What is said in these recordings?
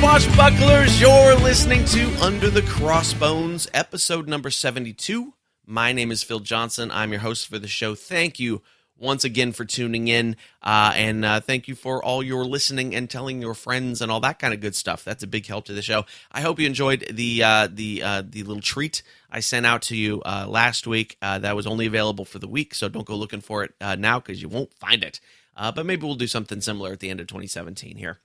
Swashbucklers, you're listening to Under the Crossbones, episode number 72. My name is Phil Johnson. I'm your host for the show. Thank you once again for tuning in, and thank you for all your listening and telling your friends and all that kind of good stuff. That's a big help to the show. I hope you enjoyed the little treat I sent out to you last week. That was only available for the week, so don't go looking for it now because you won't find it. But maybe we'll do something similar at the end of 2017 here.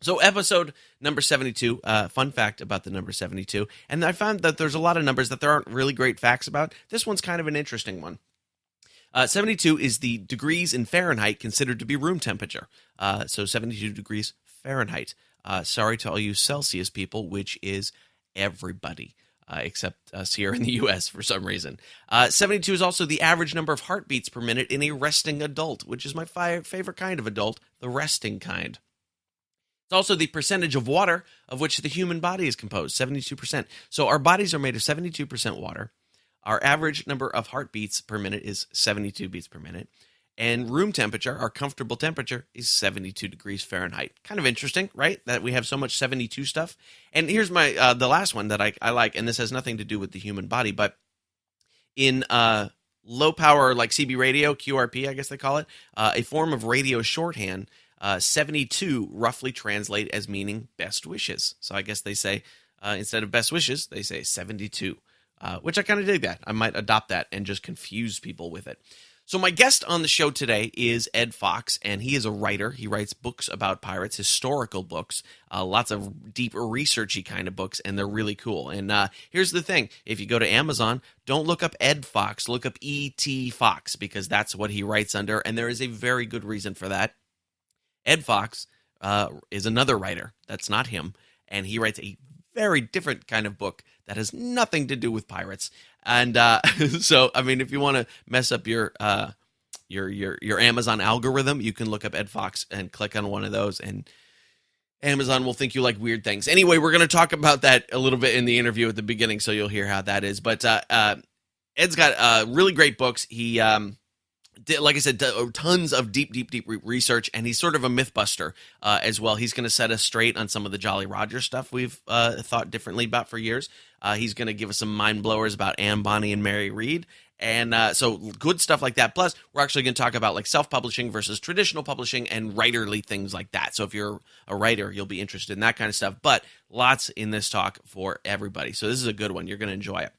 So episode number 72, fun fact about the number 72, and I found that there's a lot of numbers that there aren't really great facts about. This one's kind of an interesting one. 72 is the degrees in Fahrenheit considered to be room temperature. So 72 degrees Fahrenheit. Sorry to all you Celsius people, which is everybody, except us here in the U.S. for some reason. 72 is also the average number of heartbeats per minute in a resting adult, which is my favorite kind of adult, the resting kind. It's also the percentage of water of which the human body is composed, 72%. So our bodies are made of 72% water. Our average number of heartbeats per minute is 72 beats per minute. And room temperature, our comfortable temperature, is 72 degrees Fahrenheit. Kind of interesting, right? That we have so much 72 stuff. And here's my the last one that I like, and this has nothing to do with the human body, but in low power, like CB radio, QRP, I guess they call it, a form of radio shorthand, 72 roughly translate as meaning best wishes. So I guess they say, instead of best wishes, they say 72, which I kind of dig that. I might adopt that and just confuse people with it. So my guest on the show today is Ed Fox, and he is a writer. He writes books about pirates, historical books, lots of deep researchy kind of books, and they're really cool. And here's the thing. If you go to Amazon, don't look up Ed Fox, look up E.T. Fox, because that's what he writes under, and there is a very good reason for that. Ed Fox is another writer that's not him, and he writes a very different kind of book that has nothing to do with pirates. And so, I mean, if you want to mess up your Amazon algorithm, you can look up Ed Fox and click on one of those, and Amazon will think you like weird things. Anyway, we're going to talk about that a little bit in the interview at the beginning, so you'll hear how that is. But Ed's got really great books. He like I said, tons of deep research, and he's sort of a mythbuster as well. He's going to set us straight on some of the Jolly Roger stuff we've thought differently about for years. He's going to give us some mind blowers about Anne Bonny and Mary Read, and so good stuff like that. Plus, we're actually going to talk about like self-publishing versus traditional publishing and writerly things like that. So if you're a writer, you'll be interested in that kind of stuff. But lots in this talk for everybody. So this is a good one. You're going to enjoy it.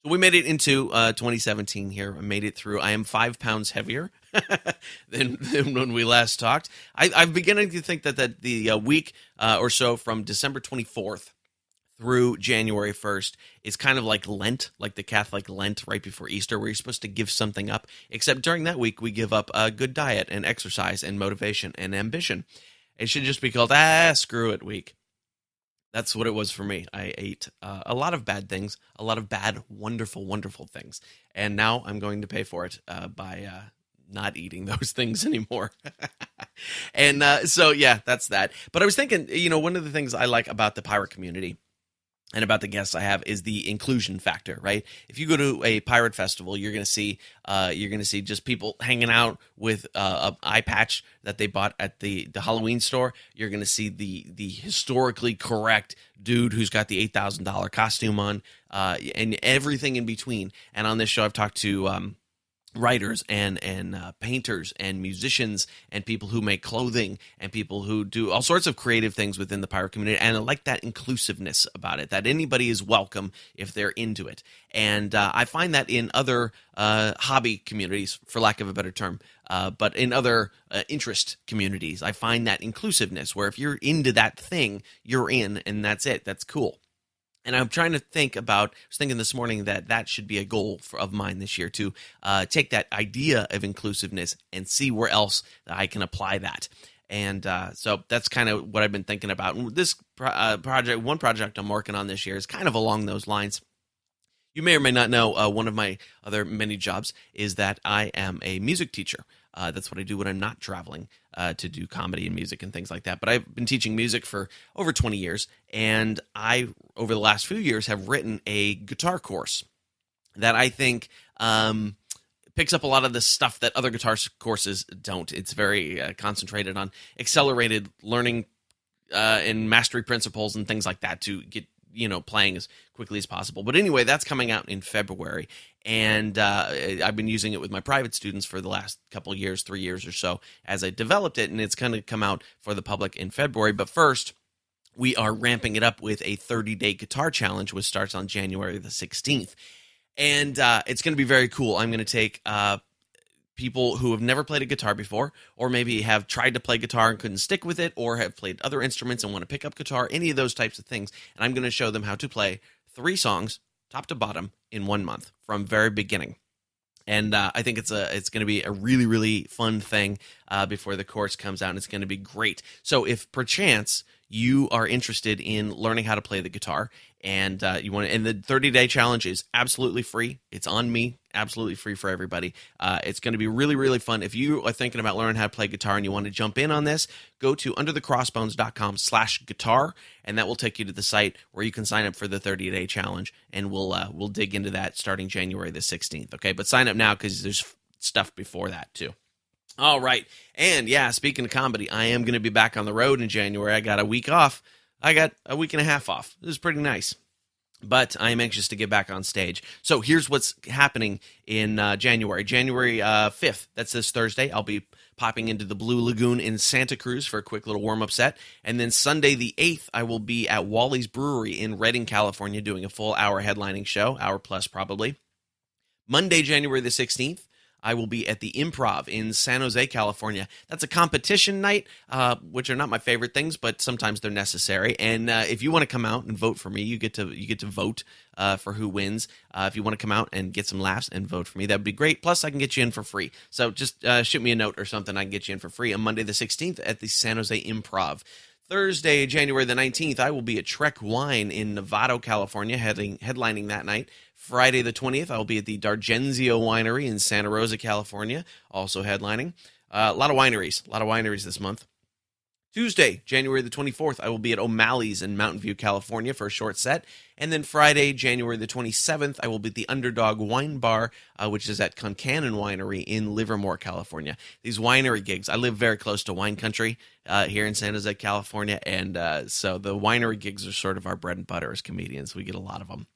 So we made it into 2017 here. I made it through. I am 5 pounds heavier than when we last talked. I'm beginning to think that the week or so from December 24th through January 1st is kind of like Lent, like the Catholic Lent right before Easter, where you're supposed to give something up. Except during that week, we give up a good diet and exercise and motivation and ambition. It should just be called, screw it week. That's what it was for me. I ate a lot of bad things, a lot of bad, wonderful, wonderful things. And now I'm going to pay for it by not eating those things anymore. And so, yeah, that's that. But I was thinking, one of the things I like about the pirate community and about the guests I have is the inclusion factor, right? If you go to a pirate festival, you're going to see just people hanging out with an eye patch that they bought at the Halloween store. You're going to see the historically correct dude who's got the $8,000 costume on, and everything in between. And on this show, I've talked to writers and painters and musicians and people who make clothing and people who do all sorts of creative things within the pirate community. And I like that inclusiveness about it, that anybody is welcome if they're into it. And I find that in other hobby communities, for lack of a better term, but in other interest communities, I find that inclusiveness where if you're into that thing, you're in, and that's it. That's cool. And I'm trying to think about, I was thinking this morning that should be a goal of mine this year to take that idea of inclusiveness and see where else I can apply that. And so that's kind of what I've been thinking about. And this one project I'm working on this year is kind of along those lines. You may or may not know, one of my other many jobs is that I am a music teacher. That's what I do when I'm not traveling to do comedy and music and things like that. But I've been teaching music for over 20 years, and I, over the last few years, have written a guitar course that I think picks up a lot of the stuff that other guitar courses don't. It's very concentrated on accelerated learning and mastery principles and things like that to get playing as quickly as possible. But anyway, that's coming out in February, and I've been using it with my private students for the last couple of years, 3 years or so, as I developed it, and it's going to come out for the public in February. But first, we are ramping it up with a 30-day guitar challenge, which starts on January the 16th. And it's going to be very cool. I'm going to take people who have never played a guitar before, or maybe have tried to play guitar and couldn't stick with it, or have played other instruments and want to pick up guitar, any of those types of things. And I'm going to show them how to play 3 songs, top to bottom, in 1 month from very beginning. And I think it's going to be a really, really fun thing before the course comes out, and it's going to be great. So if perchance you are interested in learning how to play the guitar, and you want to, and the 30-day challenge is absolutely free. It's on me, absolutely free for everybody. It's going to be really, really fun. If you are thinking about learning how to play guitar and you want to jump in on this, go to underthecrossbones.com/guitar, and that will take you to the site where you can sign up for the 30-day challenge, and we'll dig into that starting January the 16th. Okay, but sign up now because there's stuff before that too. All right. And yeah, speaking of comedy, I am going to be back on the road in January. I got a week off. I got a week and a half off. This is pretty nice. But I am anxious to get back on stage. So here's what's happening in January. January 5th, that's this Thursday. I'll be popping into the Blue Lagoon in Santa Cruz for a quick little warm-up set. And then Sunday the 8th, I will be at Wally's Brewery in Redding, California, doing a full hour headlining show, hour plus probably. Monday, January the 16th, I will be at the Improv in San Jose, California. That's a competition night, which are not my favorite things, but sometimes they're necessary. And if you want to come out and vote for me, you get to vote for who wins. If you want to come out and get some laughs and vote for me, that would be great. Plus, I can get you in for free. So just shoot me a note or something. I can get you in for free on Monday the 16th at the San Jose Improv. Thursday, January the 19th, I will be at Trek Wine in Novato, California, headlining that night. Friday the 20th, I will be at the D'Argenzio Winery in Santa Rosa, California, also headlining. A lot of wineries this month. Tuesday, January the 24th, I will be at O'Malley's in Mountain View, California for a short set. And then Friday, January the 27th, I will be at the Underdog Wine Bar, which is at Concannon Winery in Livermore, California. These winery gigs, I live very close to wine country here in San Jose, California, and so the winery gigs are sort of our bread and butter as comedians. We get a lot of them.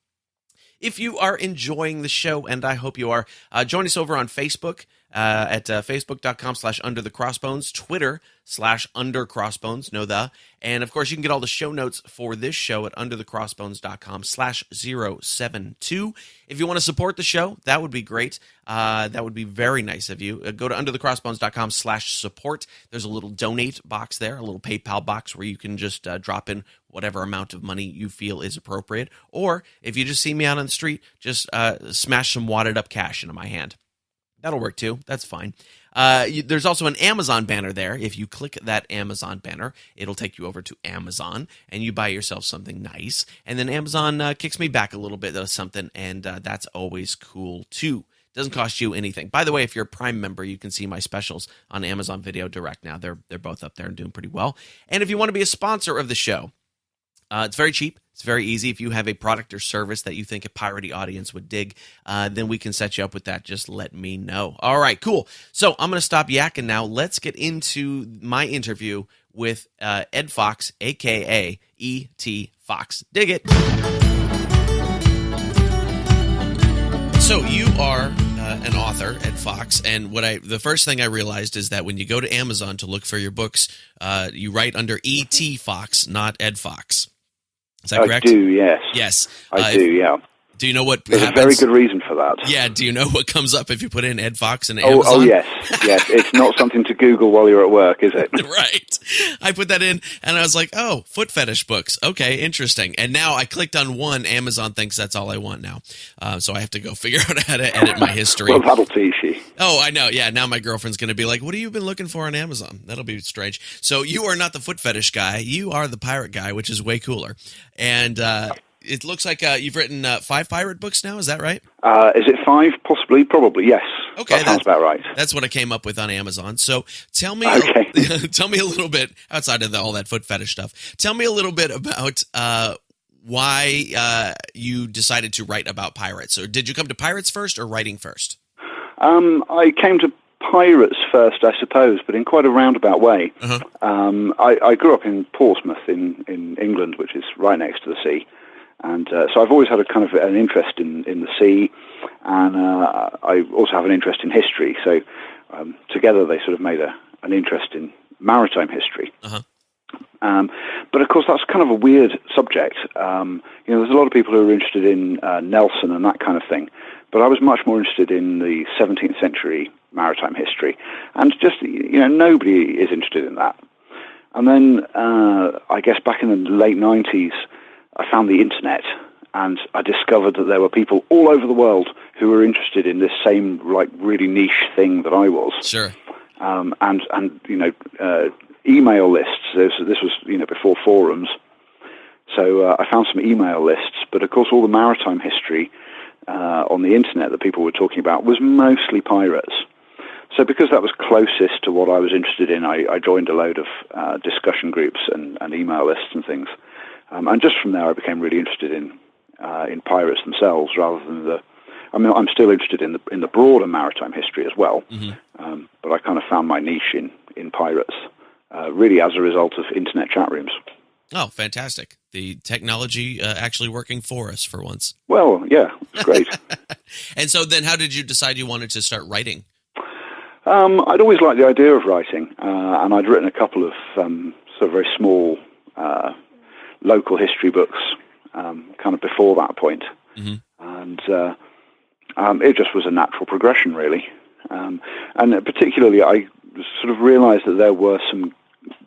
If you are enjoying the show, and I hope you are, join us over on Facebook at facebook.com/underthecrossbones, Twitter /undercrossbones, and of course you can get all the show notes for this show at underthecrossbones.com/072. If you want to support the show, that would be great. That would be very nice of you. Go to underthecrossbones.com/support. There's a little donate box there, a little PayPal box where you can just drop in whatever amount of money you feel is appropriate. Or if you just see me out on the street, just smash some wadded up cash into my hand. That'll work too. That's fine. There's also an Amazon banner there. If you click that Amazon banner, it'll take you over to Amazon, and you buy yourself something nice. And then Amazon kicks me back a little bit of something, and that's always cool too. Doesn't cost you anything. By the way, if you're a Prime member, you can see my specials on Amazon Video Direct now. They're both up there and doing pretty well. And if you want to be a sponsor of the show, it's very cheap. It's very easy. If you have a product or service that you think a piratey audience would dig, then we can set you up with that. Just let me know. All right, cool. So I'm going to stop yakking now. Let's get into my interview with Ed Fox, a.k.a. E.T. Fox. Dig it. So you are an author, Ed Fox, and the first thing I realized is that when you go to Amazon to look for your books, you write under E.T. Fox, not Ed Fox. Is that correct? I do, yes. Yes. I do, yeah. Do you know what There's happens? a very good reason for that. Yeah, do you know what comes up if you put in Ed Fox in Amazon? Oh, yes. It's not something to Google while you're at work, is it? Right. I put that in, and I was like, oh, foot fetish books. Okay, interesting. And now I clicked on one. Amazon thinks that's all I want now. So I have to go figure out how to edit my history. Well, that'll teach you. Oh, I know. Yeah, now my girlfriend's going to be like, what have you been looking for on Amazon? That'll be strange. So you are not the foot fetish guy. You are the pirate guy, which is way cooler. And it looks like you've written 5 pirate books now. Is that right? Is it 5? Possibly. Probably. Yes. Okay, that sounds about right. That's what I came up with on Amazon. So tell me, tell me a little bit outside of all that foot fetish stuff. Tell me a little bit about why you decided to write about pirates. Or did you come to pirates first or writing first? I came to pirates first, I suppose, but in quite a roundabout way. I grew up in Portsmouth in England, which is right next to the sea. And so I've always had a kind of an interest in the sea, and I also have an interest in history. So together they sort of made an interest in maritime history. But of course that's kind of a weird subject. There's a lot of people who are interested in Nelson and that kind of thing, but I was much more interested in the 17th century maritime history, and just nobody is interested in that. And then I guess back in the late 90s, I found the internet, and I discovered that there were people all over the world who were interested in this same really niche thing that I was. Sure. Email lists. This was before forums, so I found some email lists. But of course, all the maritime history on the internet that people were talking about was mostly pirates. So because that was closest to what I was interested in, I joined a load of discussion groups and email lists and things. And just from there, I became really interested in pirates themselves, rather than I'm still interested in the broader maritime history as well. But I kind of found my niche in pirates, really as a result of internet chat rooms. Oh, fantastic! The technology actually working for us for once. Well, yeah, it's great. And so, then, how did you decide you wanted to start writing? I'd always liked the idea of writing, and I'd written a couple of sort of very small local history books kind of before that point. And it just was a natural progression, really. And particularly, I sort of realized that there were some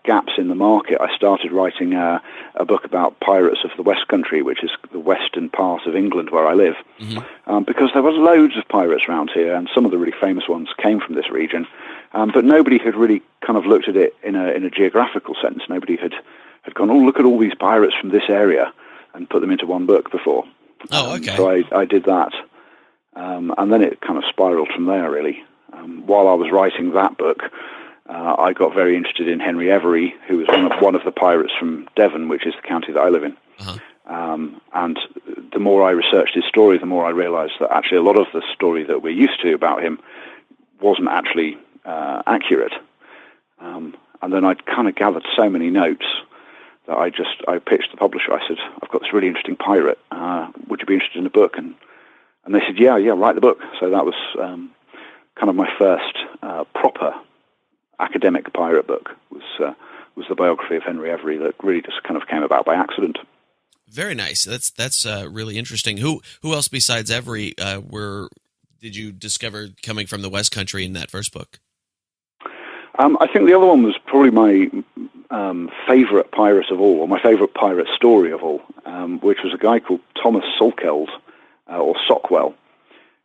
gaps in the market. I started writing a book about pirates of the West Country, which is the western part of England where I live, because there were loads of pirates around here, and some of the really famous ones came from this region, but nobody had really kind of looked at it in a geographical sense. Nobody had gone, oh, look at all these pirates from this area, and put them into one book before. Oh, okay. So I did that, and then it kind of spiraled from there, really. While I was writing that book, I got very interested in Henry Every, who was one of the pirates from Devon, which is the county that I live in. And the more I researched his story, the more I realized that actually a lot of the story that we're used to about him wasn't actually accurate. And then I'd kind of gathered so many notes that I pitched the publisher. I said, I've got this really interesting pirate. Would you be interested in a book? And they said, yeah, write the book. So that was kind of my first proper academic pirate book, was the biography of Henry Every, that really just kind of came about by accident. Very nice. That's really interesting. Who else besides Every did you discover coming from the West Country in that first book? I think the other one was probably my favorite pirate of all, or my favorite pirate story of all, which was a guy called Thomas Salkeld, or Sockwell,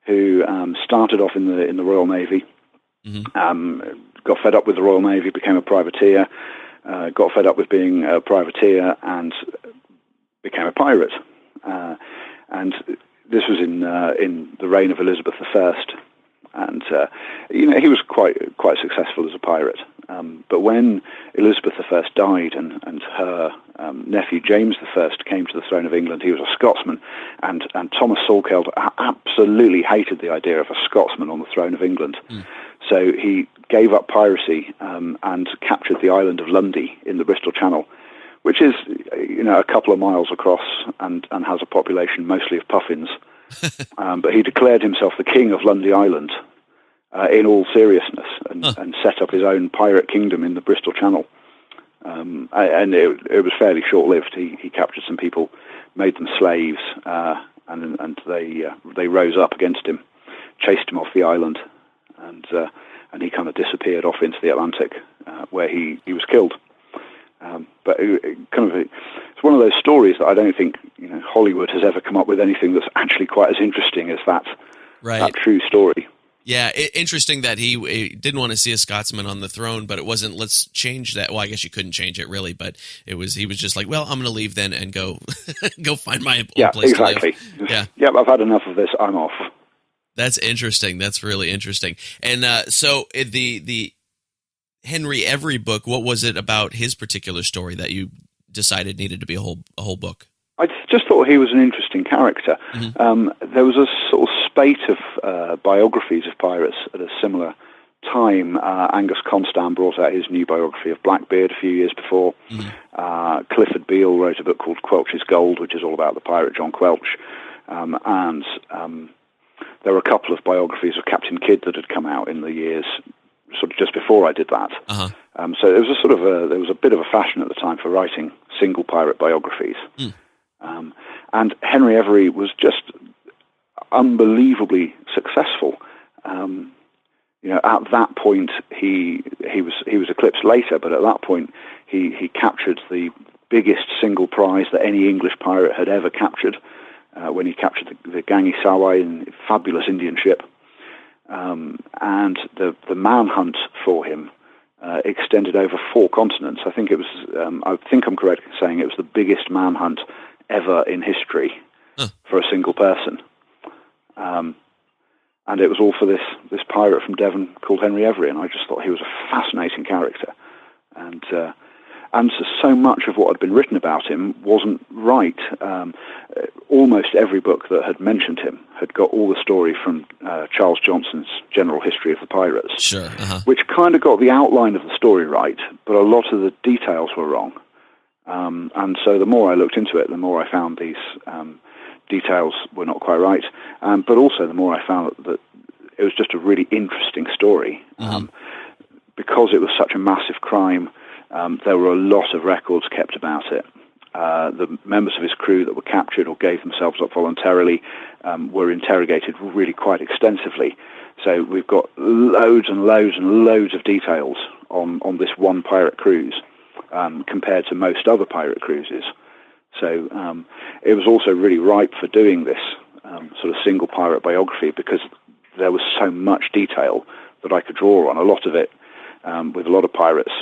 who started off in the Royal Navy. Got fed up with the Royal Navy, became a privateer, got fed up with being a privateer, and became a pirate. And this was in the reign of Elizabeth I, and he was quite successful as a pirate. But when Elizabeth I died, and her nephew James I came to the throne of England, he was a Scotsman, and Thomas Salkeld absolutely hated the idea of a Scotsman on the throne of England. So he gave up piracy and captured the island of Lundy in the Bristol Channel, which is a couple of miles across and has a population mostly of puffins. But he declared himself the king of Lundy Island in all seriousness, and set up his own pirate kingdom in the Bristol Channel. And it was fairly short-lived. He captured some people, made them slaves, and they rose up against him, chased him off the island, and he kind of disappeared off into the Atlantic, where he was killed. But it's one of those stories that I don't think Hollywood has ever come up with anything that's actually quite as interesting as that true story. Yeah, interesting that he didn't want to see a Scotsman on the throne, but it wasn't, let's change that. Well, I guess you couldn't change it really, but he was just like, well, I'm going to leave then and go find my own place to live. Yeah, I've had enough of this. I'm off. That's interesting. That's really interesting. And so the Henry Every book, what was it about his particular story that you decided needed to be a whole book? I just thought he was an interesting character. There was a sort of spate of biographies of pirates at a similar time, Angus Constant brought out his new biography of Blackbeard a few years before. Clifford Beale wrote a book called Quelch's Gold, which is all about the pirate John Quelch. And there were a couple of biographies of Captain Kidd that had come out in the years sort of just before I did that. So it was a sort of there was a bit of a fashion at the time for writing single pirate biographies. And Henry Every was just unbelievably successful. At that point he was eclipsed later, but at that point he captured the biggest single prize that any English pirate had ever captured when he captured the Gangi Sawai, a fabulous Indian ship. And the manhunt for him extended over 4 continents. I think I'm correct in saying it was the biggest manhunt ever in history for a single person. And it was all for this pirate from Devon called Henry Every, and I just thought he was a fascinating character. And so much of what had been written about him wasn't right. Almost every book that had mentioned him had got all the story from Charles Johnson's General History of the Pirates, which kind of got the outline of the story right, but a lot of the details were wrong. And so the more I looked into it, the more I found these details were not quite right. But also the more I found that it was just a really interesting story. Because it was such a massive crime, there were a lot of records kept about it. The members of his crew that were captured or gave themselves up voluntarily were interrogated really quite extensively. So we've got loads and loads and loads of details on this one pirate cruise compared to most other pirate cruises. So it was also really ripe for doing this sort of single pirate biography because there was so much detail that I could draw on. A lot of it, with a lot of pirates,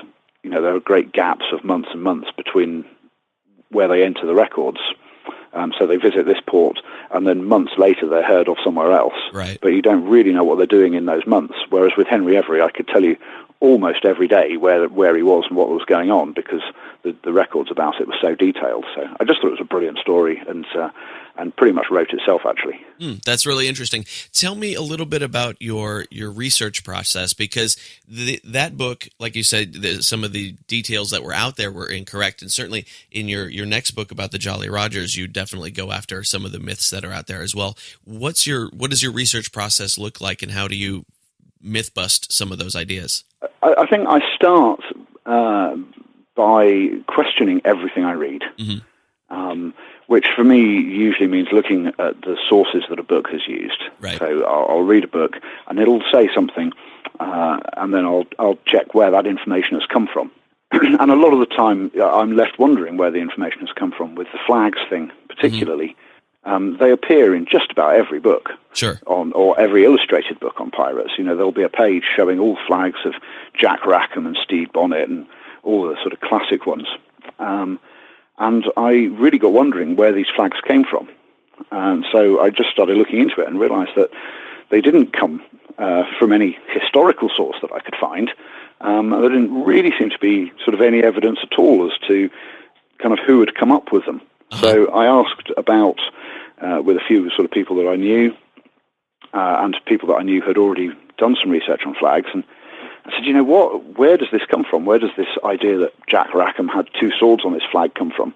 there are great gaps of months and months between where they enter the records. So they visit this port, and then months later they're heard of somewhere else. Right. But you don't really know what they're doing in those months. Whereas with Henry Every, I could tell you almost every day where he was and what was going on because the records about it were so detailed. So I just thought it was a brilliant story and pretty much wrote itself, actually. That's really interesting. Tell me a little bit about your research process, because that book, like you said, some of the details that were out there were incorrect, and certainly in your next book about the Jolly Rogers, you definitely go after some of the myths that are out there as well. What does your research process look like, and how do you myth bust some of those ideas? I think I start by questioning everything I read. Which for me usually means looking at the sources that a book has used. Right. So I'll read a book and it'll say something, and then I'll check where that information has come from. And a lot of the time I'm left wondering where the information has come from. With the flags thing particularly, they appear in just about every book. Sure. Or every illustrated book on pirates. There'll be a page showing all flags of Jack Rackham and Stede Bonnet and all the sort of classic ones. And I really got wondering where these flags came from. And so I just started looking into it and realized that they didn't come from any historical source that I could find. There didn't really seem to be sort of any evidence at all as to kind of who had come up with them. So I asked about, with a few sort of people that I knew, and people that I knew had already done some research on flags, and I said, where does this come from? Where does this idea that Jack Rackham had 2 swords on his flag come from?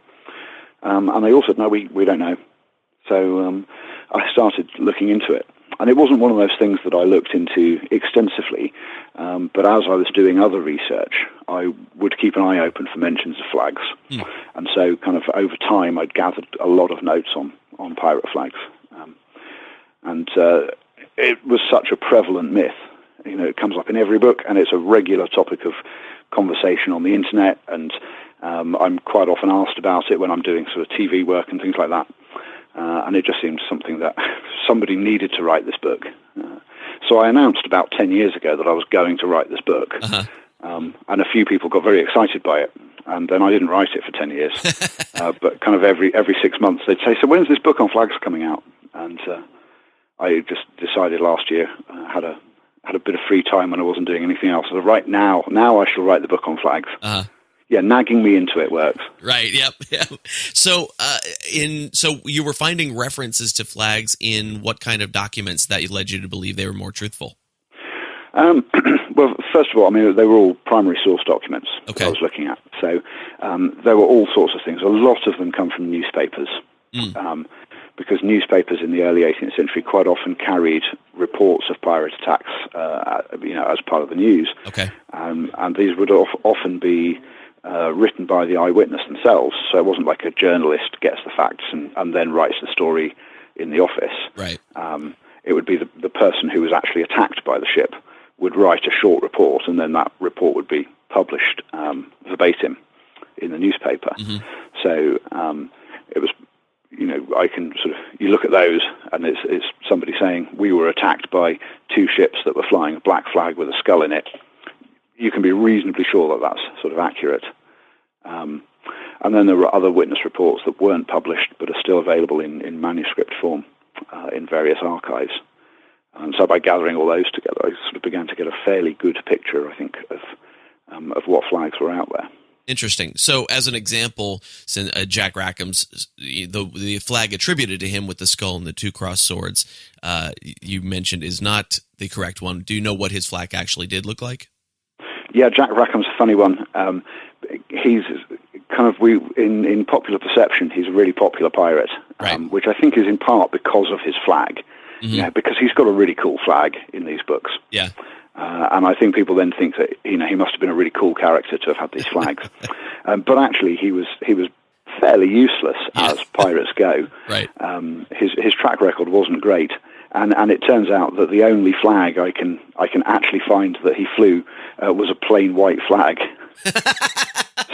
And they all said, no, we don't know. So I started looking into it. And it wasn't one of those things that I looked into extensively, but as I was doing other research, I would keep an eye open for mentions of flags. And so kind of over time, I'd gathered a lot of notes on pirate flags. And it was such a prevalent myth. It comes up in every book, and it's a regular topic of conversation on the internet, and I'm quite often asked about it when I'm doing sort of TV work and things like that. And it just seemed something that somebody needed to write this book. So I announced about 10 years ago that I was going to write this book, and a few people got very excited by it, and then I didn't write it for 10 years. But kind of every 6 months they'd say, so when's this book on flags coming out? And I just decided last year, had a bit of free time when I wasn't doing anything else. So right now I shall write the book on flags. Yeah, nagging me into it works. Right. Yep. So, so you were finding references to flags in what kind of documents that led you to believe they were more truthful? Well, first of all, I mean, they were all primary source documents that I was looking at. So there were all sorts of things. A lot of them come from newspapers, because newspapers in the early 18th century quite often carried reports of pirate attacks, as part of the news. Okay. And these would often be written by the eyewitness themselves. So it wasn't like a journalist gets the facts and then writes the story in the office. Right. It would be the person who was actually attacked by the ship would write a short report, and then that report would be published verbatim in the newspaper. Mm-hmm. So it was, I can you look at those, and it's somebody saying, we were attacked by 2 ships that were flying a black flag with a skull in it. You can be reasonably sure that that's sort of accurate. And then there were other witness reports that weren't published but are still available in manuscript form in various archives. And so by gathering all those together, I sort of began to get a fairly good picture, I think, of what flags were out there. Interesting. So, as an example, Jack Rackham's the flag attributed to him with the skull and the 2 crossed swords, you mentioned, is not the correct one. Do you know what his flag actually did look like? Yeah, Jack Rackham's a funny one. He's kind of in popular perception, he's a really popular pirate, right. Which I think is in part because of his flag. Mm-hmm. Because he's got a really cool flag in these books. Yeah. And I think people then think that he must have been a really cool character to have had these flags. But actually, he was fairly useless as pirates go. Right. His track record wasn't great, and it turns out that the only flag I can actually find that he flew was a plain white flag.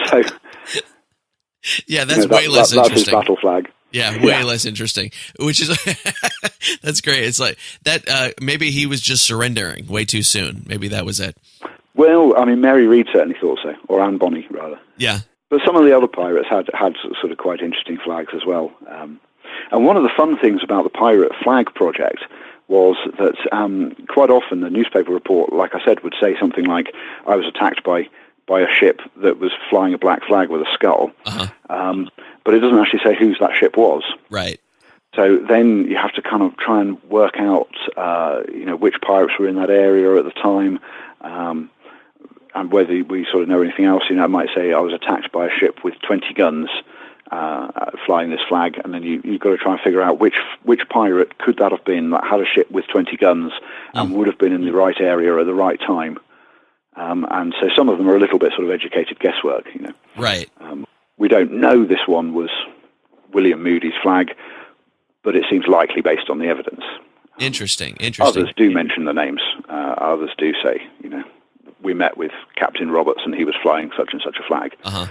So. Yeah, that's way less interesting. That's his battle flag. Yeah, way less interesting, which is, that's great. It's like that, maybe he was just surrendering way too soon. Maybe that was it. Well, I mean, Mary Read certainly thought so, or Anne Bonny, rather. Yeah. But some of the other pirates had sort of quite interesting flags as well. And one of the fun things about the Pirate Flag Project was that quite often the newspaper report, like I said, would say something like, I was attacked by a ship that was flying a black flag with a skull. Uh-huh. But it doesn't actually say whose that ship was. Right. So then you have to kind of try and work out, which pirates were in that area at the time, and whether we sort of know anything else. It might say, I was attacked by a ship with 20 guns flying this flag, and then you've got to try and figure out which pirate could that have been that had a ship with 20 guns and would have been in the right area at the right time. And so some of them are a little bit sort of educated guesswork, Right. We don't know this one was William Moody's flag, but it seems likely based on the evidence. Interesting. Others do mention the names. Others do say, we met with Captain Roberts and he was flying such and such a flag. Uh-huh.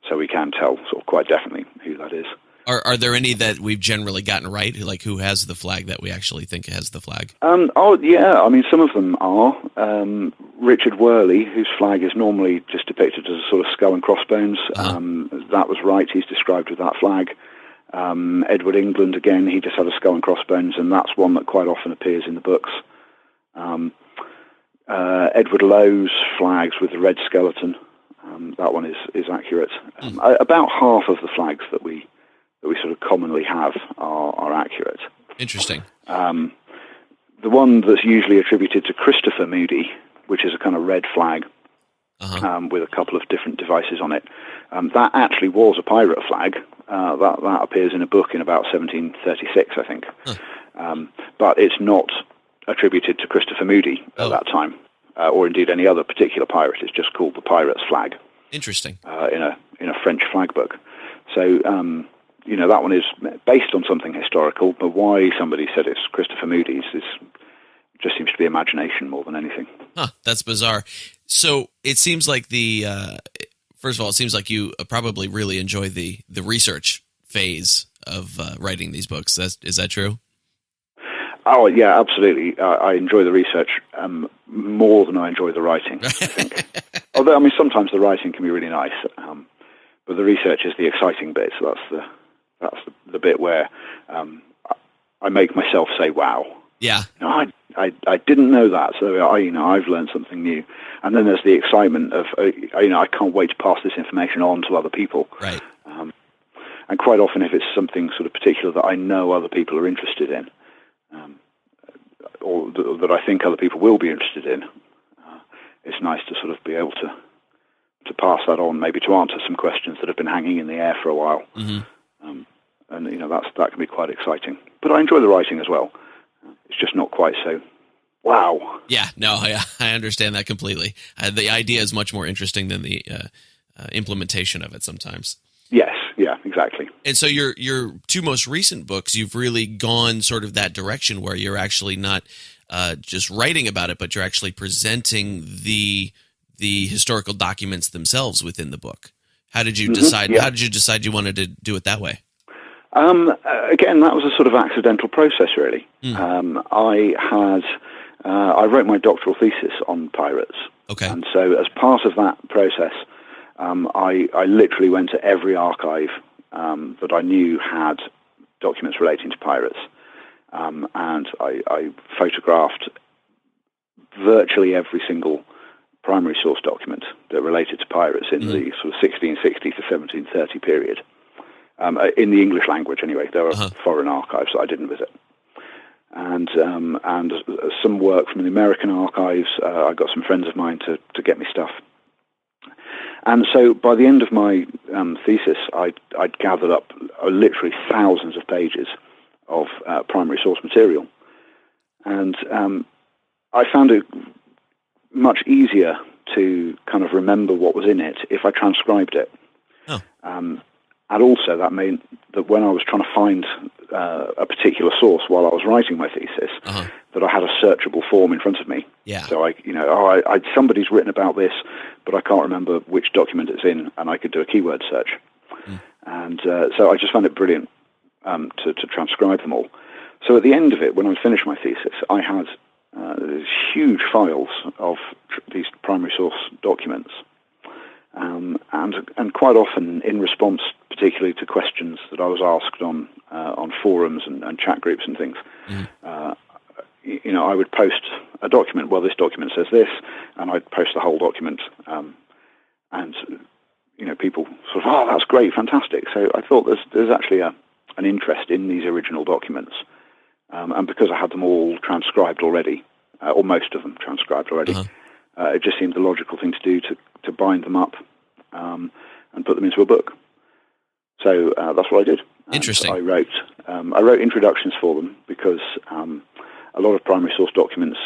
So we can tell sort of quite definitely who that is. Are there any that we've generally gotten right? Like who has the flag that we actually think has the flag? Yeah. I mean, some of them are. Richard Worley, whose flag is normally just depicted as a sort of skull and crossbones. Uh-huh. That was right. He's described with that flag. Edward England, again, he just had a skull and crossbones, and that's one that quite often appears in the books. Edward Lowe's flags with the red skeleton. That one is accurate. About half of the flags that we sort of commonly have are accurate. Interesting. The one that's usually attributed to Christopher Moody, which is a kind of red flag, uh-huh. With a couple of different devices on it, that actually was a pirate flag. That appears in a book in about 1736, I think. Huh. But it's not attributed to Christopher Moody at that time, or indeed any other particular pirate. It's just called the pirate's flag. Interesting. In a French flag book. So, that one is based on something historical, but why somebody said it's Christopher Moody's just seems to be imagination more than anything. Huh, that's bizarre. So it seems like first of all, it seems like you probably really enjoy the research phase of writing these books. Is that true? Oh, yeah, absolutely. I enjoy the research more than I enjoy the writing, I think. Although, I mean, sometimes the writing can be really nice, but the research is the exciting bit, so that's the bit where I make myself say, wow. Yeah. I didn't know that, so I've learned something new. And then there's the excitement of, I can't wait to pass this information on to other people. Right. And quite often, if it's something sort of particular that I know other people are interested in, or that I think other people will be interested in, it's nice to sort of be able to pass that on, maybe to answer some questions that have been hanging in the air for a while. Mm-hmm. And that can be quite exciting. But I enjoy the writing as well. It's just not quite so wow. Yeah, no, I understand that completely. The idea is much more interesting than the implementation of it sometimes. Yes, yeah, exactly. And so your two most recent books, you've really gone sort of that direction where you're actually not just writing about it, but you're actually presenting the historical documents themselves within the book. How did you decide? Yeah. How did you decide you wanted to do it that way? Again, that was a sort of accidental process, really. I wrote my doctoral thesis on pirates. Okay. And so as part of that process, I literally went to every archive that I knew had documents relating to pirates. And I photographed virtually every single primary source document that related to pirates in the sort of 1660 to 1730 period. In the English language, anyway. There are foreign archives that I didn't visit. And some work from the American archives. I got some friends of mine to get me stuff. And so by the end of my thesis, I'd gathered up literally thousands of pages of primary source material. And I found it much easier to kind of remember what was in it if I transcribed it. Oh. And also that meant that when I was trying to find a particular source while I was writing my thesis, that I had a searchable form in front of me. Yeah. So somebody's written about this, but I can't remember which document it's in, and I could do a keyword search. And so I just found it brilliant to transcribe them all. So at the end of it, when I finished my thesis, I had these huge files of these primary source documents. And quite often, in response, particularly to questions that I was asked on forums and chat groups and things, I would post a document. Well, this document says this, and I'd post the whole document. And people sort of, oh, that's great, fantastic. So I thought there's actually an interest in these original documents, and because I had them all transcribed already, or most of them transcribed already. It just seemed the logical thing to do to bind them up and put them into a book. So that's what I did. Interesting. I wrote introductions for them because a lot of primary source documents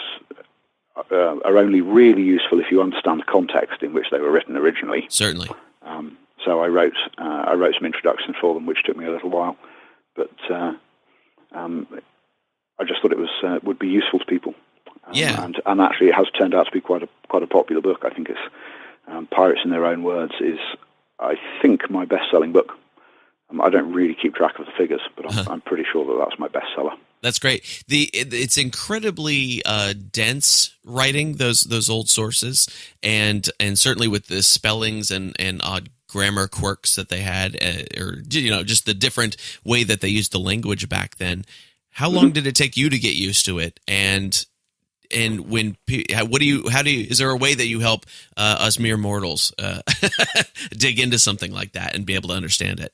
are only really useful if you understand the context in which they were written originally. Certainly. So I wrote some introductions for them, which took me a little while, but I just thought it would be useful to people. And actually, it has turned out to be quite a popular book. I think it's Pirates in Their Own Words is, I think, my best-selling book. I don't really keep track of the figures, but I'm pretty sure that that's my bestseller. That's great. It's incredibly dense writing, those old sources, and certainly with the spellings and odd grammar quirks that they had, or just the different way that they used the language back then. How long did it take you to get used to it? And when is there a way that you help us mere mortals dig into something like that and be able to understand it?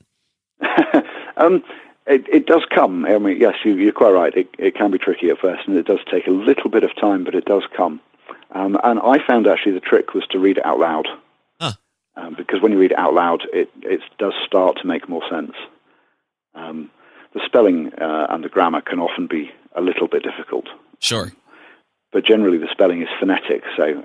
It does come. I mean, yes, you're quite right. It can be tricky at first, and it does take a little bit of time, but it does come. And I found actually the trick was to read it out loud. Because when you read it out loud, it does start to make more sense. The spelling and the grammar can often be a little bit difficult. Sure. But generally the spelling is phonetic, so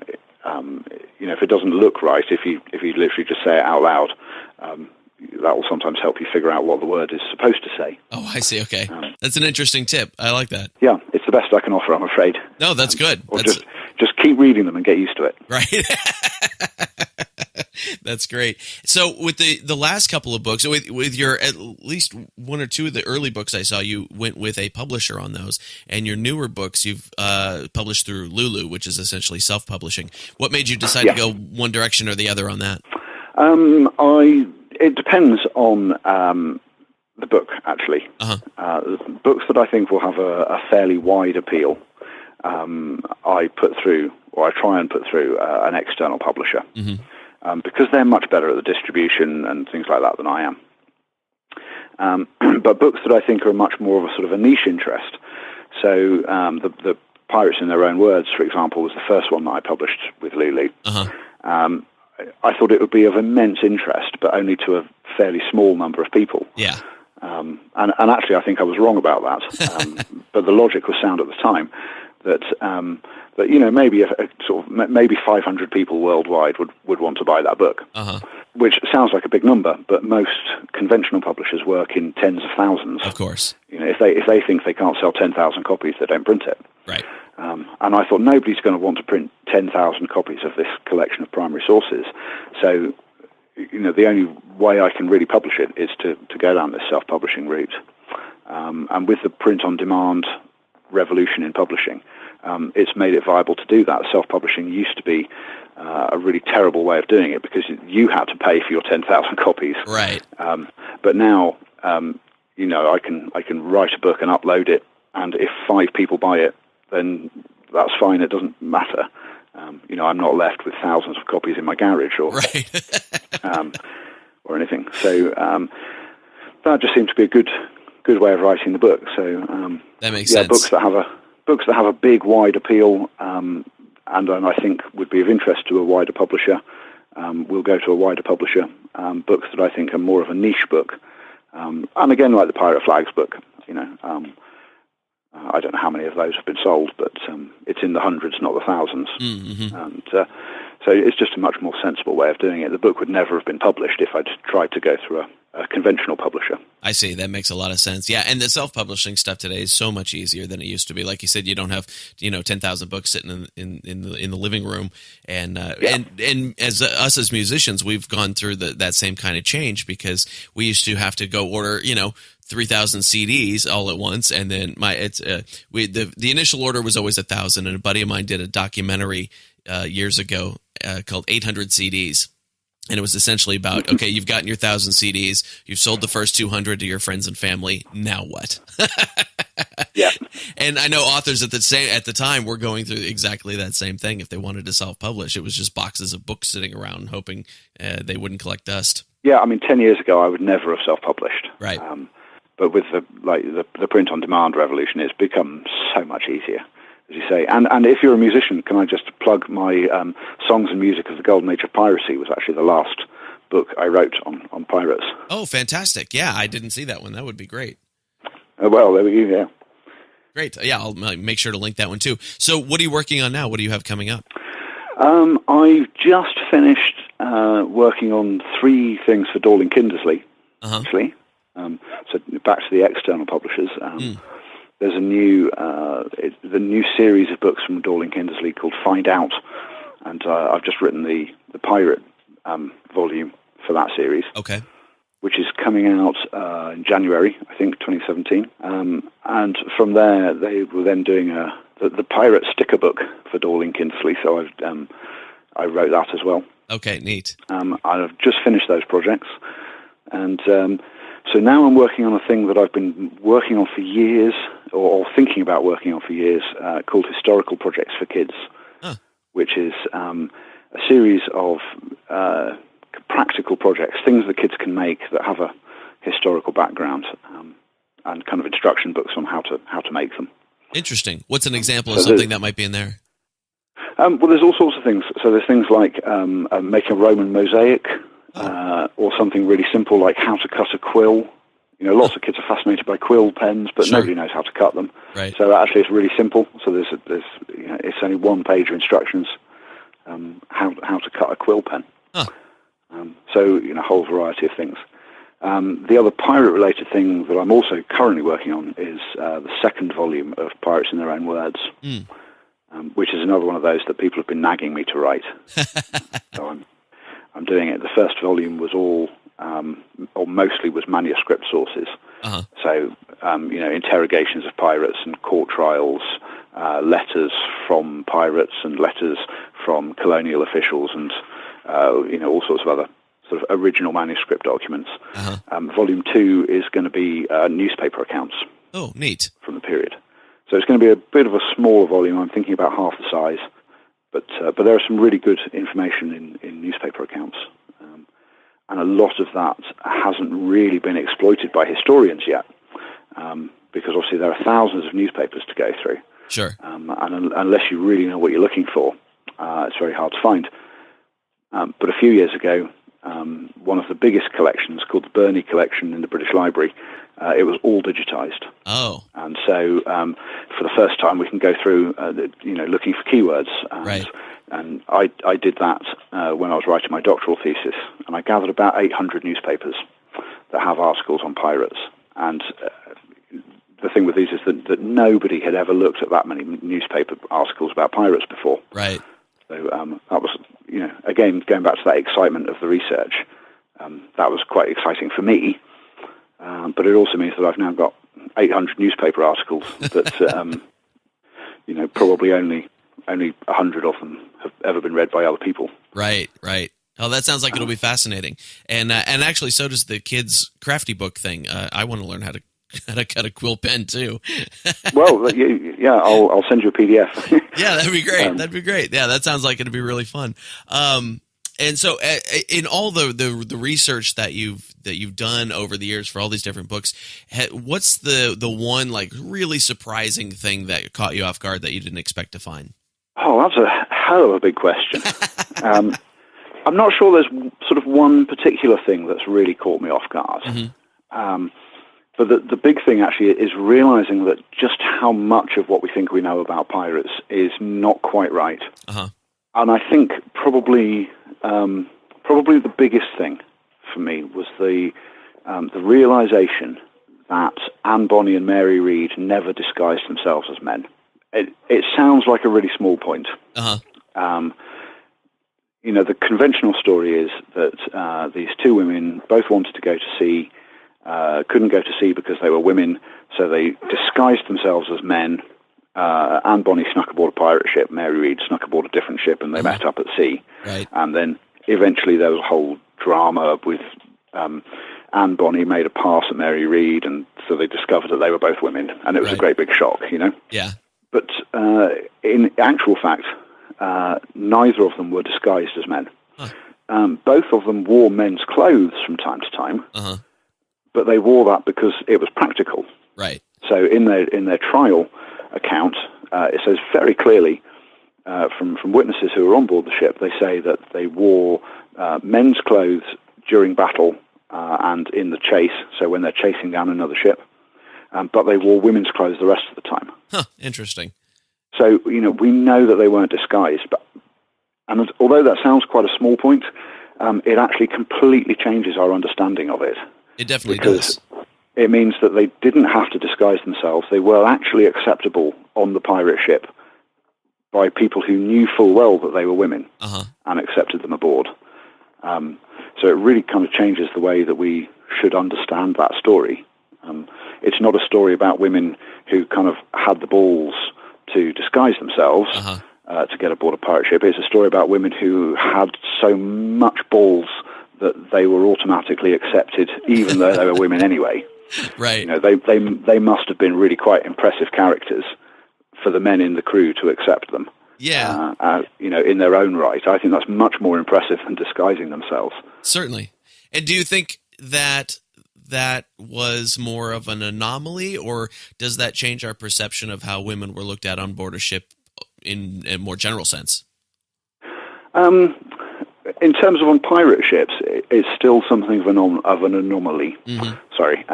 if it doesn't look right, if you literally just say it out loud, that will sometimes help you figure out what the word is supposed to say. Oh, I see. Okay, that's an interesting tip. I like that. Yeah, it's the best I can offer, I'm afraid. No, that's good. Or just keep reading them and get used to it. Right. That's great. So with the last couple of books, with your at least one or two of the early books I saw, you went with a publisher on those, and your newer books you've published through Lulu, which is essentially self-publishing. What made you decide to go one direction or the other on that? It depends on the book, actually. Books that I think will have a fairly wide appeal, I try and put through an external publisher. Because they're much better at the distribution and things like that than I am. But books that I think are much more of a sort of a niche interest, so the Pirates in Their Own Words, for example, was the first one that I published with Lulu. I thought it would be of immense interest, but only to a fairly small number of people. Yeah. And actually, I think I was wrong about that. But the logic was sound at the time that maybe maybe 500 people worldwide would want to buy that book, which sounds like a big number, but most conventional publishers work in tens of thousands. Of course. If they think they can't sell 10,000 copies, they don't print it. Right. And I thought nobody's going to want to print 10,000 copies of this collection of primary sources. So, the only way I can really publish it is to go down this self-publishing route. And with the print-on-demand revolution in publishing, it's made it viable to do that. Self-publishing used to be a really terrible way of doing it because you had to pay for your 10,000 copies. Right. But now, I can write a book and upload it, and if 5 people buy it, then that's fine. It doesn't matter. I'm not left with thousands of copies in my garage or or anything. So that just seems to be a good way of writing the book. So that makes sense. Books that have a big, wide appeal, and I think would be of interest to a wider publisher. Will go to a wider publisher. Books that I think are more of a niche book, and again, like the Pirate Flags book, I don't know how many of those have been sold, but it's in the hundreds, not the thousands. Mm-hmm. And so it's just a much more sensible way of doing it. The book would never have been published if I'd tried to go through a conventional publisher. I see. That makes a lot of sense. Yeah, and the self-publishing stuff today is so much easier than it used to be. Like you said, you don't have 10,000 books sitting in the living room, and as us as musicians, we've gone through that same kind of change because we used to have to go order 3,000 CDs all at once, and then the initial order was always 1,000, and a buddy of mine did a documentary years ago called 800 CDs. And it was essentially about, okay, you've gotten your 1,000 CDs, you've sold the first 200 to your friends and family, now what? Yeah. And I know authors at the time were going through exactly that same thing. If they wanted to self-publish, it was just boxes of books sitting around hoping they wouldn't collect dust. Yeah, 10 years ago, I would never have self-published. Right. But with the print-on-demand revolution, it's become so much easier, as you say. And if you're a musician, can I just plug my Songs and Music of the Golden Age of Piracy was actually the last book I wrote on pirates. Oh, fantastic. Yeah, I didn't see that one. That would be great. Well, there we go, yeah. Great. Yeah, I'll make sure to link that one too. So what are you working on now? What do you have coming up? I've just finished working on 3 things for Dorling Kindersley, actually. So back to the external publishers. There's a new series of books from Dorling Kindersley called Find Out, and I've just written the pirate volume for that series. Okay. Which is coming out in January, I think, 2017. And from there, they were then doing the pirate sticker book for Dorling Kindersley, so I wrote that as well. Okay, neat. I've just finished those projects, and so now I'm working on a thing that I've been working on for years, or thinking about working on for years, called Historical Projects for Kids, which is a series of practical projects, things that kids can make that have a historical background, and kind of instruction books on how to make them. Interesting. What's an example of something that might be in there? Well, there's all sorts of things. So there's things like making a Roman mosaic, or something really simple like how to cut a quill. Lots of kids are fascinated by quill pens, but nobody knows how to cut them. Right. So actually, it's really simple. So there's it's only 1 page of instructions how to cut a quill pen. So a whole variety of things. The other pirate-related thing that I'm also currently working on is the 2nd volume of Pirates in Their Own Words, which is another one of those that people have been nagging me to write. So I'm doing it. The first volume was all, or mostly was manuscript sources. So, interrogations of pirates and court trials, letters from pirates and letters from colonial officials and, all sorts of other sort of original manuscript documents. Volume 2 is going to be newspaper accounts. Oh, neat. From the period. So it's going to be a bit of a smaller volume. I'm thinking about half the size. But there are some really good information in newspaper accounts. And a lot of that hasn't really been exploited by historians yet, because obviously there are thousands of newspapers to go through. Sure. And unless you really know what you're looking for, it's very hard to find. But a few years ago, one of the biggest collections, called the Burney Collection in the British Library, it was all digitized. Oh. And so for the first time, we can go through, looking for keywords. Right. And I did that when I was writing my doctoral thesis, and I gathered about 800 newspapers that have articles on pirates. And the thing with these is that nobody had ever looked at that many newspaper articles about pirates before. Right. So that was, again, going back to that excitement of the research, that was quite exciting for me. But it also means that I've now got 800 newspaper articles that, probably only 100 of them have ever been read by other people. Right. Oh, that sounds like it'll be fascinating. And actually, so does the kids' crafty book thing. I want to learn how to cut a quill pen too. Well, yeah, I'll send you a PDF. Yeah, that'd be great. That'd be great. Yeah, that sounds like it'd be really fun. And so, in all the research that you've done over the years for all these different books, what's the one like really surprising thing that caught you off guard that you didn't expect to find? Oh, that's a hell of a big question. I'm not sure there's sort of one particular thing that's really caught me off guard. Mm-hmm. But the big thing actually is realizing that just how much of what we think we know about pirates is not quite right. Uh-huh. And I think probably the biggest thing for me was the realization that Anne Bonny and Mary Read never disguised themselves as men. It sounds like a really small point. Uh-huh. The conventional story is that these two women both wanted to go to sea, couldn't go to sea because they were women, so they disguised themselves as men. Anne Bonny snuck aboard a pirate ship, Mary Read snuck aboard a different ship, and they met up at sea. Right. And then eventually there was a whole drama with Anne Bonny made a pass at Mary Read, and so they discovered that they were both women, and it was a great big shock, Yeah. But in actual fact, neither of them were disguised as men. Huh. Both of them wore men's clothes from time to time, uh-huh. but they wore that because it was practical. Right. So in their trial account, it says very clearly from witnesses who were on board the ship, they say that they wore men's clothes during battle and in the chase, so when they're chasing down another ship, but they wore women's clothes the rest of the time. Huh, interesting. So, we know that they weren't disguised, and although that sounds quite a small point, it actually completely changes our understanding of it. It definitely does. It means that they didn't have to disguise themselves. They were actually acceptable on the pirate ship by people who knew full well that they were women uh-huh. and accepted them aboard. So it really kind of changes the way that we should understand that story. It's not a story about women who kind of had the balls to disguise themselves uh-huh. To get aboard a pirate ship. It's a story about women who had so much balls that they were automatically accepted, even though they were women anyway. Right. They must have been really quite impressive characters for the men in the crew to accept them. Yeah. In their own right. I think that's much more impressive than disguising themselves. Certainly. And do you think that was more of an anomaly, or does that change our perception of how women were looked at on board a ship in a more general sense? In terms of on pirate ships, it's still something of an anomaly. Mm-hmm. Sorry.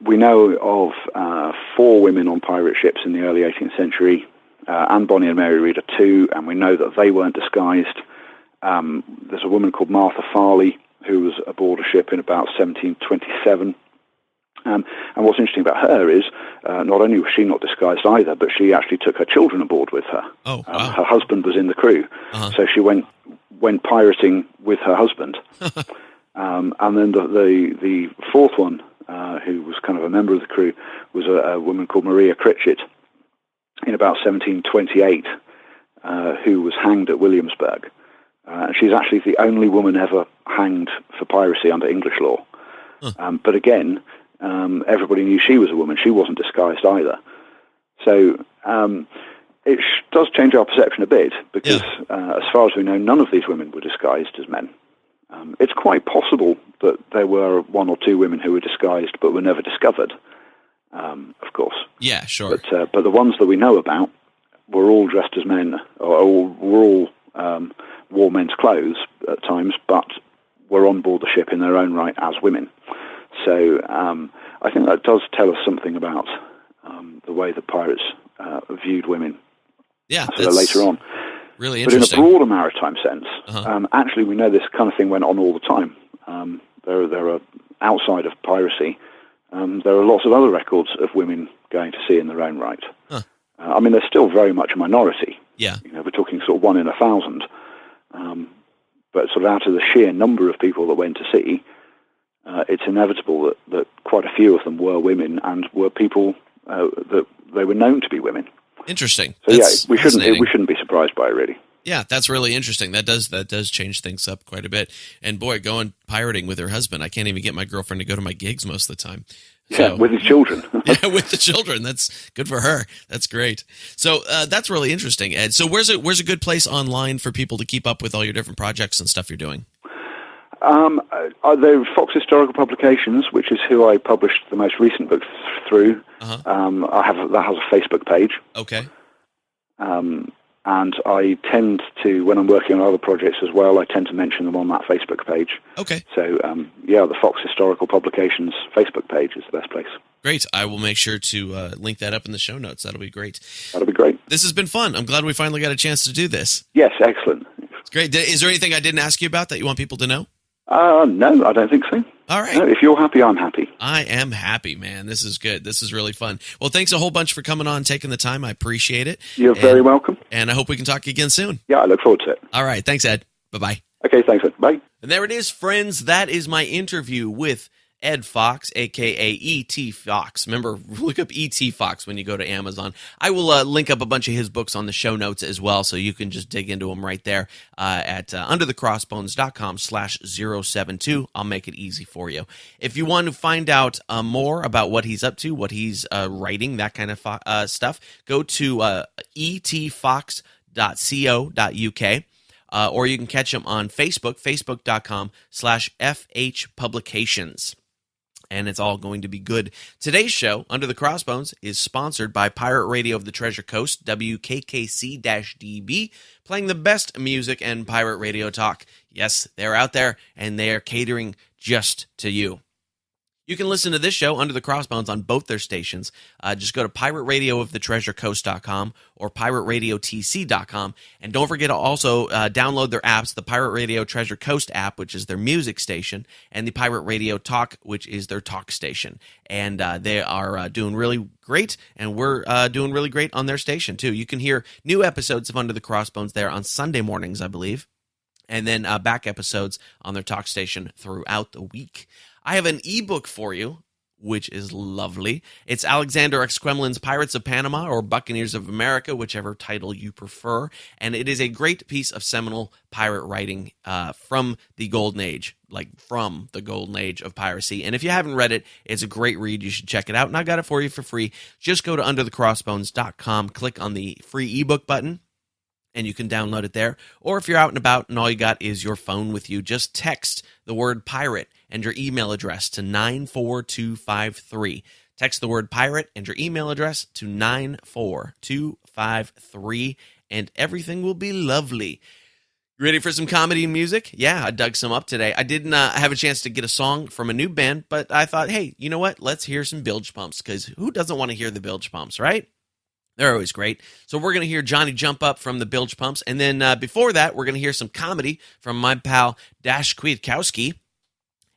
We know of 4 women on pirate ships in the early 18th century. Anne Bonny and Mary Read are 2, and we know that they weren't disguised. There's a woman called Martha Farley who was aboard a ship in about 1727. And what's interesting about her is not only was she not disguised either, but she actually took her children aboard with her. Oh, wow. Her husband was in the crew, uh-huh. so she went pirating with her husband. And then the 4th one, who was kind of a member of the crew, was a woman called Maria Critchett in about 1728, who was hanged at Williamsburg. She's actually the only woman ever hanged for piracy under English law. Huh. But again, everybody knew she was a woman. She wasn't disguised either. So it does change our perception a bit, because as far as we know, none of these women were disguised as men. It's quite possible that there were 1 or 2 women who were disguised but were never discovered. of course. Yeah, sure. But the ones that we know about were all dressed as men, or were all wore men's clothes at times, but were on board the ship in their own right as women. So I think that does tell us something about the way the pirates viewed women. Yeah, sort of later on. Really interesting. But in a broader maritime sense, Uh-huh. actually we know this kind of thing went on all the time. There are, outside of piracy, there are lots of other records of women going to sea in their own right. Huh. I mean, they're still very much a minority. Yeah. You know, we're talking sort of 1 in 1,000. But sort of out of the sheer number of people that went to sea, it's inevitable that quite a few of them were women and were people that they were known to be women. Interesting. So That's we shouldn't be surprised by it, really. Yeah, that's really interesting. That does change things up quite a bit. And boy, going pirating with her husband, I can't even get my girlfriend to go to my gigs most of the time. Yeah, with his children. Yeah, with the children. That's good for her. That's great. So that's really interesting, Ed. So where's a good place online for people to keep up with all your different projects and stuff you're doing? The Fox Historical Publications, which is who I published the most recent book through. Uh-huh. That has a Facebook page. Okay. And I tend to, when I'm working on other projects as well, I tend to mention them on that Facebook page. Okay. So, the Fox Historical Publications Facebook page is the best place. Great. I will make sure to link that up in the show notes. That'll be great. That'll be great. This has been fun. I'm glad we finally got a chance to do this. Yes, excellent. It's great. Is there anything I didn't ask you about that you want people to know? No, I don't think so. All right. No, if you're happy, I'm happy. I am happy, man. This is good. This is really fun. Well, thanks a whole bunch for coming on and taking the time. I appreciate it. You're very welcome. And I hope we can talk again soon. Yeah, I look forward to it. All right. Thanks, Ed. Bye-bye. Okay, thanks, Ed. Bye. And there it is, friends. That is my interview with Ed Fox, a.k.a. E.T. Fox. Remember, look up E.T. Fox when you go to Amazon. I will link up a bunch of his books on the show notes as well, so you can just dig into them right there at underthecrossbones.com/072. I'll make it easy for you. If you want to find out more about what he's up to, what he's writing, that kind of stuff, go to etfox.co.uk. Or you can catch him on Facebook, facebook.com/FHpublications. And it's all going to be good. Today's show, Under the Crossbones, is sponsored by Pirate Radio of the Treasure Coast, WKKC-DB, playing the best music and pirate radio talk. Yes, they're out there, and they are catering just to you. You can listen to this show, Under the Crossbones, on both their stations. Just go to pirateradiooftheTreasureCoast.com or pirateradiotc.com. And don't forget to also download their apps, the Pirate Radio Treasure Coast app, which is their music station, and the Pirate Radio Talk, which is their talk station. And they are doing really great, and we're doing really great on their station, too. You can hear new episodes of Under the Crossbones there on Sunday mornings, I believe, and then back episodes on their talk station throughout the week. I have an ebook for you, which is lovely. It's Alexander X. Quemlin's Pirates of Panama or Buccaneers of America, whichever title you prefer. And it is a great piece of seminal pirate writing from the Golden Age, from the Golden Age of piracy. And if you haven't read it, it's a great read. You should check it out. And I got it for you for free. Just go to underthecrossbones.com, click on the free ebook button, and you can download it there. Or if you're out and about and all you got is your phone with you, just text the word pirate and your email address to 94253. Text the word pirate and your email address to 94253, and everything will be lovely. You ready for some comedy and music? Yeah, I dug some up today. I didn't have a chance to get a song from a new band, but I thought, hey, you know what? Let's hear some bilge pumps, because who doesn't want to hear the bilge pumps, right? They're always great. So we're going to hear Johnny Jump Up from the Bilge Pumps. And then before that, we're going to hear some comedy from my pal Dash Kwiatkowski.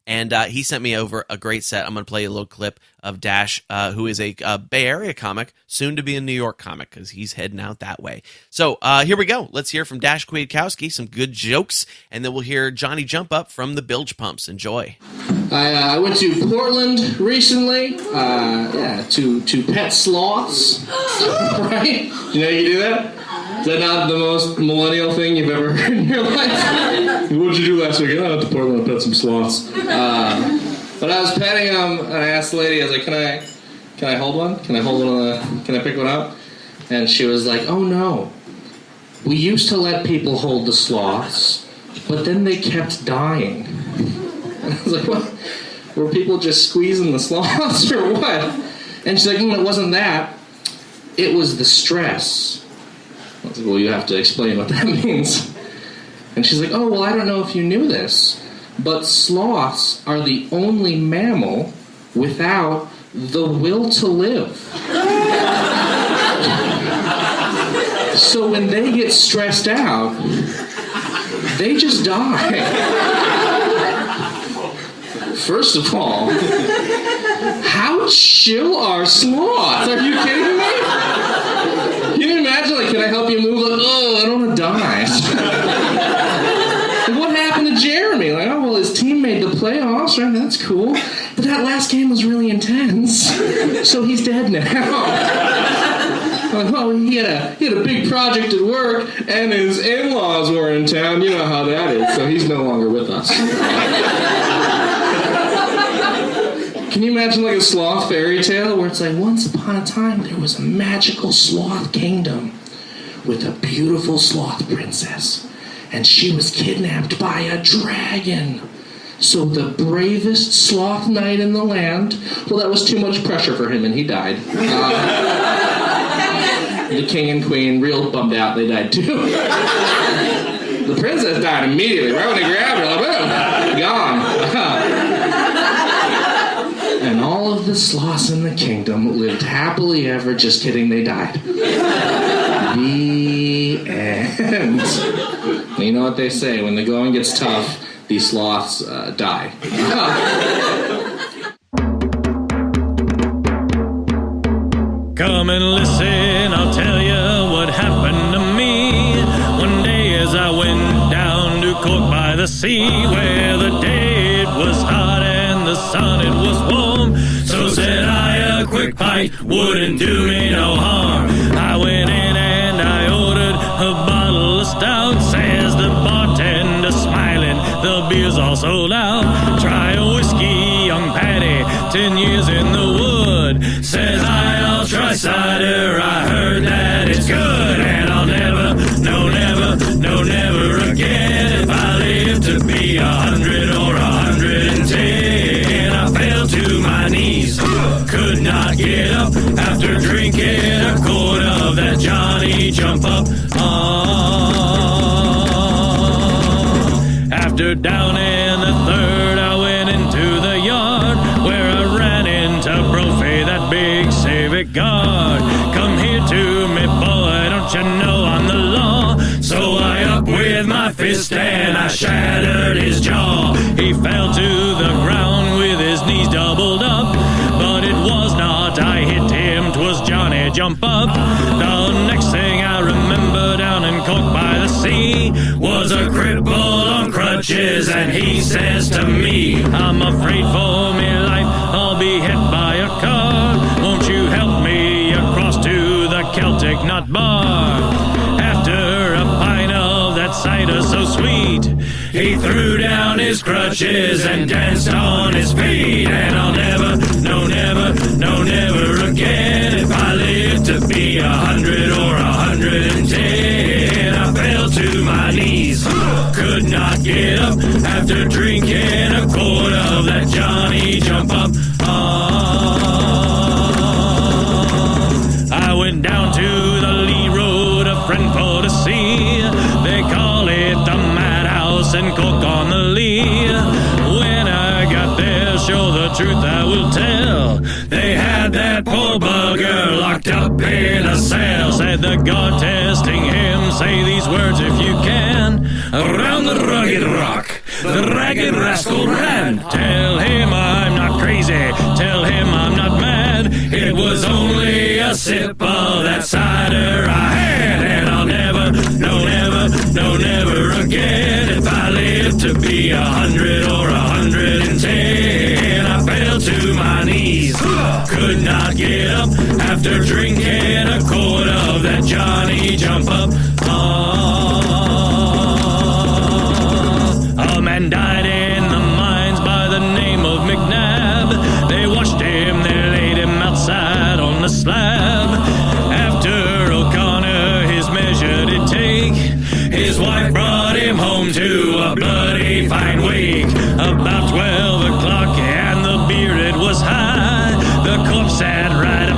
And he sent me over a great set. I'm going to play a little clip of Dash, who is a Bay Area comic, soon to be a New York comic, because he's heading out that way. So here we go. Let's hear from Dash Kwiatkowski, some good jokes, and then we'll hear Johnny Jump Up from the Bilge Pumps. Enjoy. I went to Portland recently, to pet sloths, right? You know you do that? Is that not the most millennial thing you've ever heard in your life? What did you do last week? I went to Portland to pet some sloths. But I was petting them, and I asked the lady, I was like, can I hold one? Can I pick one up? And she was like, oh no. We used to let people hold the sloths, but then they kept dying. And I was like, what? Were people just squeezing the sloths or what? And she's like, it wasn't that. It was the stress. I was like, well, you have to explain what that means. And she's like, oh, well, I don't know if you knew this, but sloths are the only mammal without the will to live. So when they get stressed out, they just die. First of all, how chill are sloths? Are you kidding me? Can you imagine, like, can I help you move? Like, oh, I don't want to die. Like, what happened to Jeremy? Like, oh, well, his team made the playoffs, right? That's cool. But that last game was really intense. So he's dead now. Like, oh, he had a big project at work, and his in-laws were in town. You know how that is. So he's no longer with us. Can you imagine like a sloth fairy tale where it's like, once upon a time there was a magical sloth kingdom with a beautiful sloth princess, and she was kidnapped by a dragon. So the bravest sloth knight in the land, well, that was too much pressure for him and he died. The king and queen, real bummed out, they died too. The princess died immediately. Right when they grabbed her, like, boom, gone. And all of the sloths in the kingdom lived happily ever. Just kidding, they died. The end. You know what they say, when the going gets tough, these sloths die. Come and listen, I'll tell you what happened to me. One day as I went down to Cork by the sea, where the day it was hot and the sun it was warm. So said I, a quick pint wouldn't do me no harm. I went in and I ordered a bottle of stout. Says the bartender smiling, the beer's all sold out. Try a whiskey, young Patty, 10 years in the wood. Says I'll try cider, I heard that it's good. And I'll never, no never, no never again. If I live to be 100 or 110. I fell to my knees, could not get up after drinking a quart of that Johnny Jump Up. After down in the third, I went into the yard where I ran into Brophy, that big civic guard. Come here to me, boy, don't you know I'm the law? So I up with my fist and I shattered his jaw. He fell to the ground with his knees doubled up, but it was not I hit him, 'twas Johnny Jump Up. The next thing I remember down in Cork by the sea was a cripple on crutches, and he says to me, I'm afraid for me life, I'll be hit by a car. Won't you help me across to the Celtic Nut Bar? After a pint of that cider so sweet, he threw down his crutches and danced on his feet. And I'll never, no never, no never again. If I live to be 100 or 110. I fell to my knees, could not get up after drinking a quart of that Johnny Jump Up. I went down to the Lee Road, a friend for to see. They call it the Madhouse in Cork on the Lee. When I got there, show the truth I will tell, they had that poor bugger locked up in a cell. Said the guard testing him, say these words if you can. Around the rugged rock, the ragged rascal ran. Tell him I'm not crazy, tell him I'm not mad. It was only a sip of that cider I had. And I'll never, no never, no never again. If I live to be 100 or 110. I fell to my knees, could not get up after drinking a quart of that Johnny Jump Up. A man died in the mines by the name of McNabb. They washed him, they laid him outside on the slab. After O'Connor his measure did take, his wife brought him home to a bloody fine wake. About 12 o'clock and the beer it was high, the corpse sat right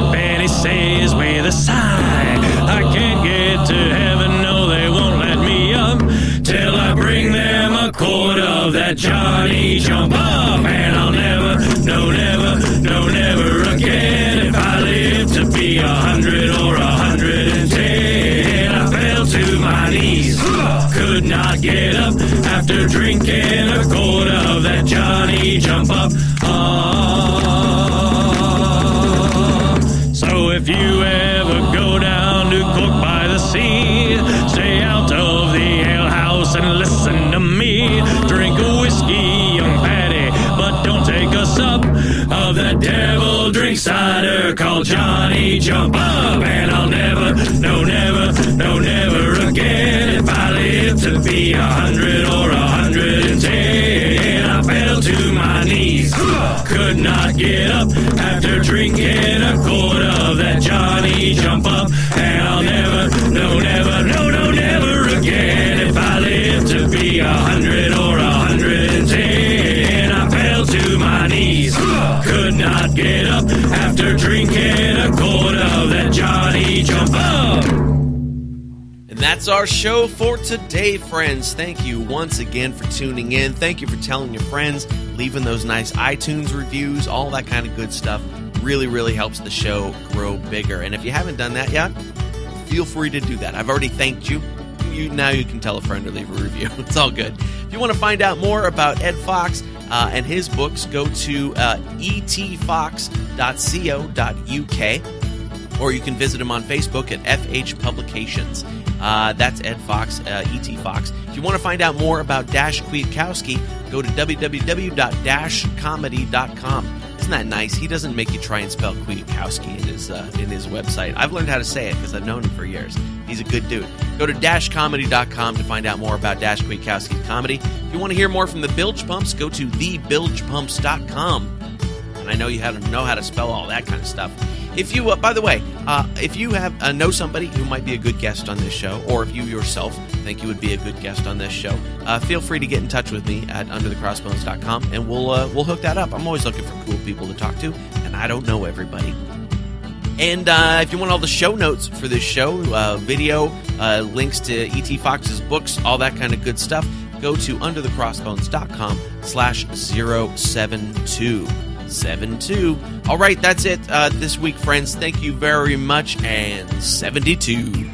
if you ever go down to Cork by the sea, stay out of the alehouse and listen to me. Drink a whiskey, young Patty, but don't take a sup of that devil drink cider called Johnny Jump Up. And I'll never, no never, no never again, if I live to be 100 or 110. I fell to my knees, could not get up after drinking a quart of that Johnny Jump Up. And I'll never, no never, no, no, never again, if I live to be 100 or 110. I fell to my knees, could not get up after drinking a quart of that Johnny Jump Up. And that's our show for today, friends. Thank you once again for tuning in. Thank you for telling your friends, leaving those nice iTunes reviews, all that kind of good stuff. Really, really helps the show grow bigger. And if you haven't done that yet, feel free to do that. I've already thanked you. Now you can tell a friend to leave a review. It's all good. If you want to find out more about Ed Fox and his books, go to etfox.co.uk, or you can visit him on Facebook at FH Publications. That's Ed Fox, E.T. Fox. If you want to find out more about Dash Kwiatkowski, go to www.dashcomedy.com. Isn't that nice? He doesn't make you try and spell Kwiatkowski in his website. I've learned how to say it because I've known him for years. He's a good dude. Go to dashcomedy.com to find out more about Dash Kwiatkowski's comedy. If you want to hear more from the Bilge Pumps, go to thebilgepumps.com. And I know you know how to spell all that kind of stuff. If you, by the way, if you have know somebody who might be a good guest on this show, or if you yourself think you would be a good guest on this show, feel free to get in touch with me at underthecrossbones.com, and we'll hook that up. I'm always looking for cool people to talk to, and I don't know everybody. And if you want all the show notes for this show, video, links to E.T. Fox's books, all that kind of good stuff, go to underthecrossbones.com/072. 72. All right, that's it this week, friends. Thank you very much, and 72.